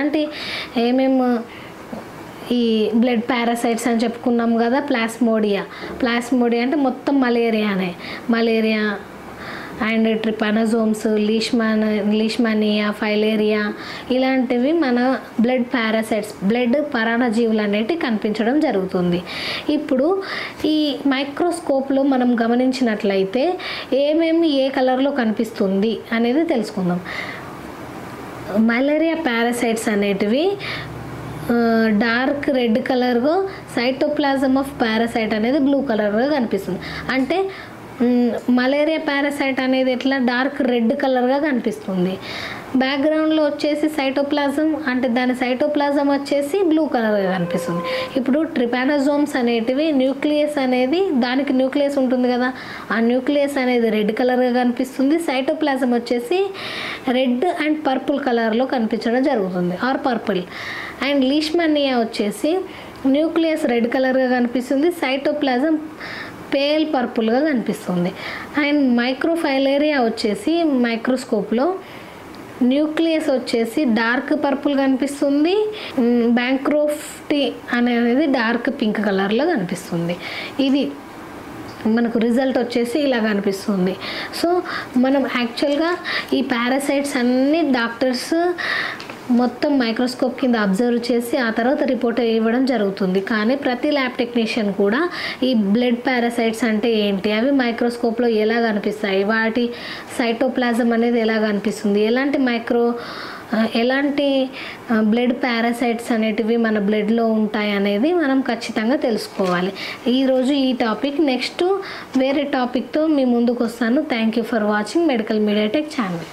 ఎలాంటి ఏమేమి ఈ బ్లడ్ పారాసైట్స్ అని చెప్పుకున్నాం కదా. ప్లాస్మోడియా అంటే మొత్తం మలేరియా అండ్ ట్రిపానోజోమ్స్, లీష్మానియా, ఫైలేరియా ఇలాంటివి మన బ్లడ్ పారాసైట్స్, బ్లడ్ పరాన్నజీవులు అనేటివి కనిపించడం జరుగుతుంది. ఇప్పుడు ఈ మైక్రోస్కోప్లో మనం గమనించినట్లయితే ఏమేమి ఏ కలర్లో కనిపిస్తుంది అనేది తెలుసుకుందాం. మలేరియా పారాసైట్స్ అనేటివి డార్క్ రెడ్ కలర్గా, సైటోప్లాజమ్ ఆఫ్ పారాసైట్ అనేది బ్లూ కలర్గా కనిపిస్తుంది. అంటే మలేరియా పారాసైట్ అనేది ఎట్లా డార్క్ రెడ్ కలర్గా కనిపిస్తుంది. బ్యాక్గ్రౌండ్లో వచ్చేసి సైటోప్లాజం, అంటే దాని సైటోప్లాజం వచ్చేసి బ్లూ కలర్గా కనిపిస్తుంది. ఇప్పుడు ట్రిపానోజోమ్స్ అనేటివి న్యూక్లియస్ అనేది, దానికి న్యూక్లియస్ ఉంటుంది కదా, ఆ న్యూక్లియస్ అనేది రెడ్ కలర్గా కనిపిస్తుంది. సైటోప్లాజం వచ్చేసి రెడ్ అండ్ పర్పుల్ కలర్లో కనిపించడం జరుగుతుంది, ఆర్ పర్పుల్. అండ్ లీష్మానియా వచ్చేసి న్యూక్లియస్ రెడ్ కలర్గా కనిపిస్తుంది, సైటోప్లాజం పేల్ పర్పుల్గా కనిపిస్తుంది. అండ్ మైక్రోఫైలేరియా వచ్చేసి మైక్రోస్కోప్లో న్యూక్లియస్ వచ్చేసి డార్క్ పర్పుల్ కనిపిస్తుంది, బ్యాంక్రోఫ్టీ అనేది డార్క్ పింక్ కలర్లో కనిపిస్తుంది. ఇది మనకు రిజల్ట్ వచ్చేసి ఇలా కనిపిస్తుంది. సో మనం యాక్చువల్గా ఈ పారాసైట్స్ అన్ని డాక్టర్స్ మొత్తం మైక్రోస్కోప్ కింద అబ్జర్వ్ చేసి ఆ తర్వాత రిపోర్ట్ ఇవ్వడం జరుగుతుంది. కానీ ప్రతి ల్యాబ్ టెక్నీషియన్ కూడా ఈ బ్లడ్ పారాసైట్స్ అంటే ఏంటి, అవి మైక్రోస్కోప్లో ఎలా కనిపిస్తాయి, వాటి సైటోప్లాజం అనేది ఎలా కనిపిస్తుంది, ఎలాంటి బ్లడ్ పారాసైట్స్ అనేటివి మన బ్లడ్లో ఉంటాయి అనేది మనం ఖచ్చితంగా తెలుసుకోవాలి. ఈరోజు ఈ టాపిక్, నెక్స్ట్ వేరే టాపిక్తో మీ ముందుకు వస్తాను. Thank you for watching medical media tech channel.